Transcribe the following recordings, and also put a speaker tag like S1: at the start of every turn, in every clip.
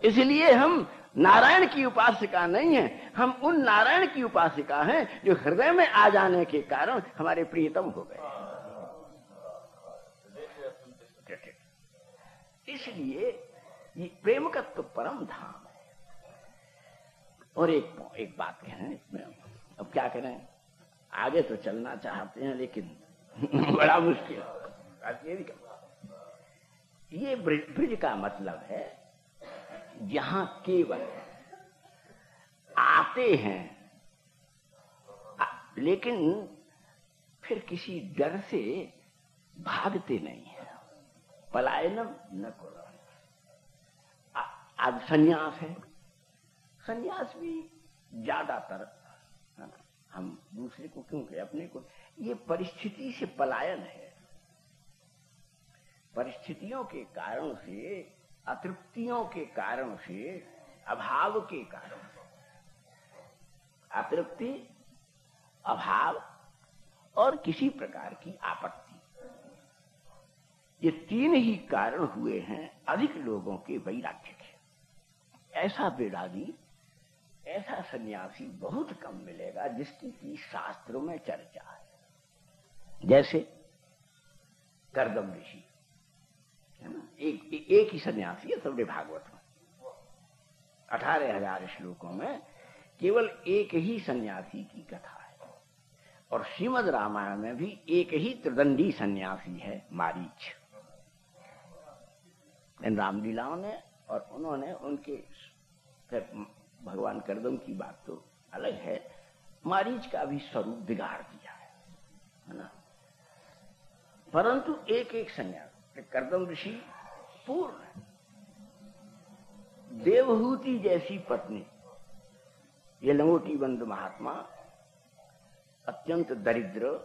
S1: इसलिए हम नारायण की उपासिका नहीं है, हम उन नारायण की उपासिका हैं जो हृदय में आ जाने के कारण हमारे प्रियतम हो गए। इसलिए ये प्रेम का तो परम धाम है। और एक बात कहें इसमें, अब क्या करें, आगे तो चलना चाहते हैं लेकिन बड़ा मुश्किल है। ये ब्रिज का मतलब है जहां केवल आते हैं लेकिन फिर किसी डर से भागते नहीं है। पलायनम न करो। अब संन्यास है, संन्यास भी ज्यादातर हम दूसरे को क्यों कहें, अपने को, ये परिस्थिति से पलायन है। परिस्थितियों के कारण से, अतृप्तियों के कारण से, अभाव के कारण से, अतृप्ति, अभाव और किसी प्रकार की आपत्ति, ये तीन ही कारण हुए हैं अधिक लोगों के वैराग्य के। ऐसा वेदांती, ऐसा सन्यासी बहुत कम मिलेगा जिसकी की शास्त्रों में चर्चा है। जैसे कर्दम ऋषि है ना, एक ही सन्यासी है सबने भागवत में, 18,000 श्लोकों में केवल एक ही सन्यासी की कथा है। और श्रीमद् रामायण में भी एक ही त्रिदंडी सन्यासी है, मारीच। इन रामलीलाओं ने और उन्होंने उनके, भगवान कर्दम की बात तो अलग है, मारीच का भी स्वरूप बिगाड़ दिया है ना। परंतु एक एक सन्यासी, कर्दम ऋषि पूर्ण, देवहूति जैसी पत्नी, ये लंगोटी बंद महात्मा, अत्यंत दरिद्र,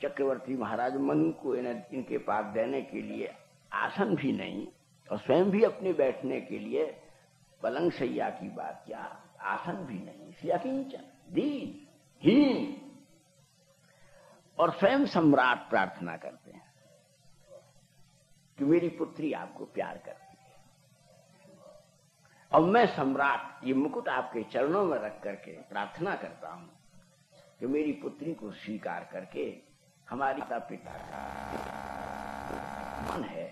S1: चक्रवर्ती महाराज मनु को इनके पास देने के लिए आसन भी नहीं, और स्वयं भी अपने बैठने के लिए पलंग शैया की बात क्या, आसन भी नहीं, किंचन, दीन, हीन, और स्वयं सम्राट प्रार्थना करते हैं कि मेरी पुत्री आपको प्यार करती है, और मैं सम्राट ये मुकुट आपके चरणों में रख करके प्रार्थना करता हूं कि मेरी पुत्री को स्वीकार करके हमारी पिता का मन है,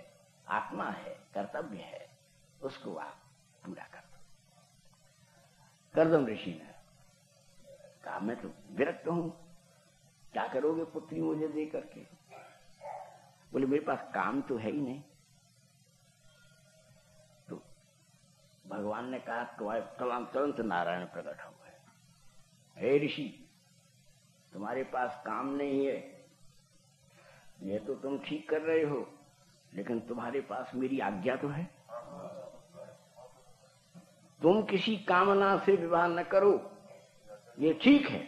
S1: आत्मा है, कर्तव्य है, उसको आप पूरा कर दो। कर्दम ऋषि ने कहा मैं तो विरक्त हूं, क्या करोगे पुत्री मुझे दे करके? बोले मेरे पास काम तो है ही नहीं। तो भगवान ने कहा तुरंत नारायण प्रकट हो गए, हे ऋषि तुम्हारे पास काम नहीं है, ये तो तुम ठीक कर रहे हो, लेकिन तुम्हारे पास मेरी आज्ञा तो है, तुम किसी कामना से विवाह न करो, ये ठीक है,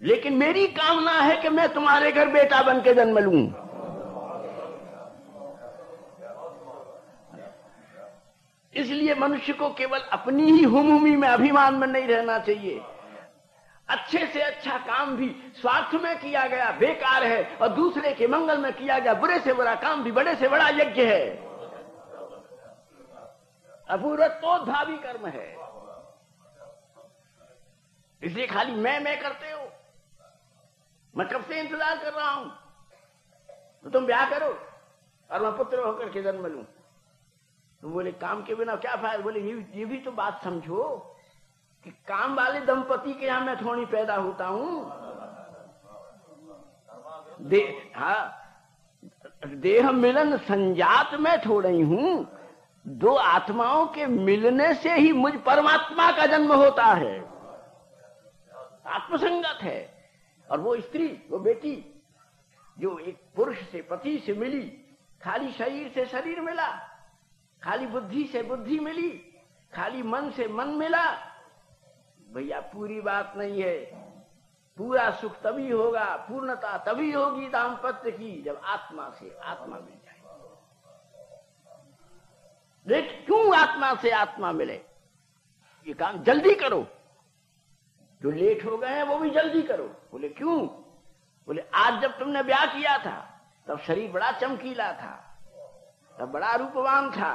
S1: लेकिन मेरी कामना है कि मैं तुम्हारे घर बेटा बन के जन्म लूं। इसलिए मनुष्य को केवल अपनी ही हुमुमी में, अभिमान में नहीं रहना चाहिए। अच्छे से अच्छा काम भी स्वार्थ में किया गया बेकार है, और दूसरे के मंगल में किया गया बुरे से बुरा काम भी बड़े से बड़ा यज्ञ है, अपूर्वत्वोद्भावी कर्म है। इसलिए खाली मैं करते हो, मैं कब से इंतजार कर रहा हूं, तो तुम ब्याह करो और मैं पुत्र होकर के जन्म लूं। तो बोले काम के बिना क्या फायदा? बोले ये भी तो बात समझो कि काम वाले दंपति के यहां मैं थोड़ी पैदा होता हूं। देह मिलन संजात में थोड़ी हूं, दो आत्माओं के मिलने से ही मुझ परमात्मा का जन्म होता है, आत्मसंगत है। और वो स्त्री, वो बेटी जो एक पुरुष से, पति से मिली, खाली शरीर से शरीर मिला, खाली बुद्धि से बुद्धि मिली, खाली मन से मन मिला, भैया पूरी बात नहीं है। पूरा सुख तभी होगा, पूर्णता तभी होगी दाम्पत्य की, जब आत्मा से आत्मा मिल जाए। देख क्यों आत्मा से आत्मा मिले, ये काम जल्दी करो, जो लेट हो गए हैं वो भी जल्दी करो। बोले क्यों? बोले आज जब तुमने ब्याह किया था तब शरीर बड़ा चमकीला था, तब बड़ा रूपवान था,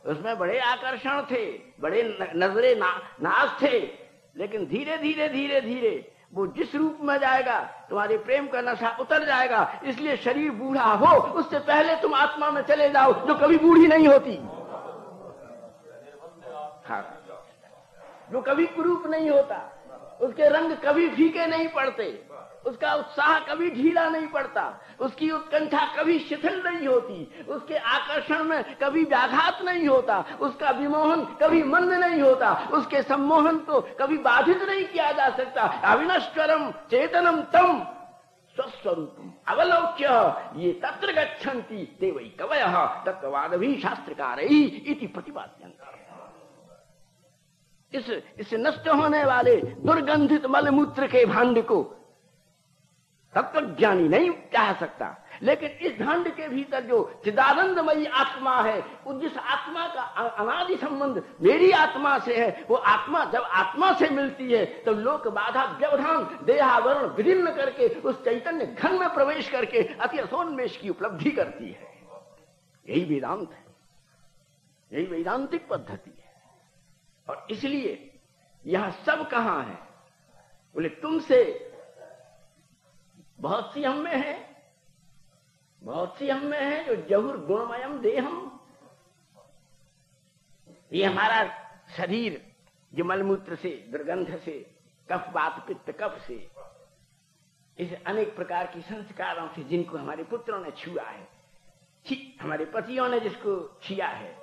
S1: उसमें बड़े आकर्षण थे, बड़े नजरे नाज थे, लेकिन धीरे धीरे धीरे धीरे वो जिस रूप में जाएगा तुम्हारे प्रेम का नशा उतर जाएगा। इसलिए शरीर बूढ़ा हो उससे पहले तुम आत्मा में चले जाओ जो कभी बूढ़ी नहीं होती। हाँ, जो कभी कुरूप नहीं होता, उसके रंग कभी फीके नहीं पड़ते, उसका उत्साह कभी ढीला नहीं पड़ता, उसकी उत्कंठा कभी शिथिल नहीं होती, उसके आकर्षण में कभी व्याघात नहीं होता, उसका विमोहन कभी मंद नहीं होता, उसके सम्मोहन को कभी बाधित नहीं किया जा सकता। अविनश्वरम चेतनम तम स्वस्वरूपम अवलोक्य ये तत्र गच्छन्ति ते वै कवयः तत्त्ववादभी शास्त्रकारैः इति प्रतिपाद्यन्ते। इस नष्ट होने वाले दुर्गंधित मलमूत्र के भांड को तत्वज्ञानी नहीं चाह सकता, लेकिन इस भांड के भीतर जो चिदानंदमयी आत्मा है, जिस आत्मा का अनादि संबंध मेरी आत्मा से है, वो आत्मा जब आत्मा से मिलती है तो लोक बाधा व्यवधान देहावरण विदीर्ण करके उस चैतन्य घन में प्रवेश करके अति असोन्मेष की उपलब्धि करती है। यही वेदांत है, यही वेदांतिक पद्धति है। और इसलिए यह सब कहां है? बोले तुमसे बहुत सी हम में है, बहुत सी हम में है जो जहुर गुणमयम देहम। ये हमारा शरीर जो मलमूत्र से, दुर्गंध से, कफ वात पित्त कफ से, इस अनेक प्रकार की संस्कारों से जिनको हमारे पुत्रों ने छुआ है, हमारे पतियों ने जिसको छुआ है,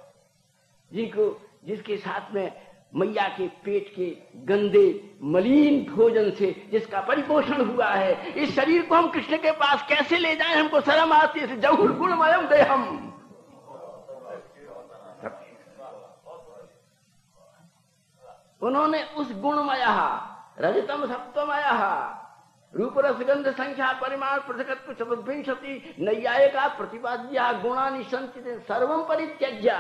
S1: जिसके साथ में मैया के पेट के गंदे मलिन भोजन से जिसका परिपोषण हुआ है, इस शरीर को हम कृष्ण के पास कैसे ले जाएं? हमको शर्म आती है। जहुर गुणमयम देहम, उन्होंने उस गुणमय रजतम सप्तमय रूप रसगंध संख्या परिमाण पृथकत्व चतुर्विंशति नैयायिका प्रतिपाद्या गुणानि संचित सर्वम परित्यज्य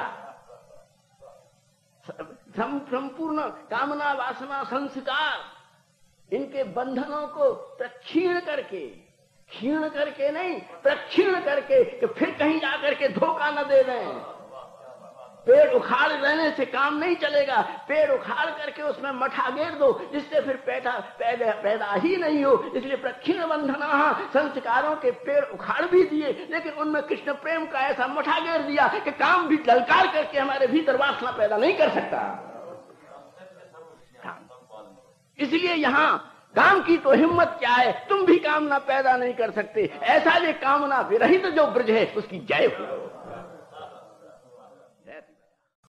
S1: संपूर्ण कामना वासना संस्कार इनके बंधनों को प्रक्षीण करके, क्षीण करके नहीं प्रक्षीण करके, कि फिर कहीं जाकर के धोखा न दे दें। पेड़ उखाड़ रहने से काम नहीं चलेगा, पेड़ उखाड़ करके उसमें मठा घेर दो जिससे फिर पैदा ही नहीं हो। इसलिए प्रक्षीण बंधना, संस्कारों के पेड़ उखाड़ भी दिए, लेकिन उनमें कृष्ण प्रेम का ऐसा मठा घेर दिया कि काम भी ललकार करके हमारे भीतर वासना पैदा नहीं कर सकता। इसलिए यहाँ काम की तो हिम्मत क्या है, तुम भी कामना पैदा नहीं कर सकते। ऐसा ये कामना विरहित जो ब्रज है उसकी जय हो।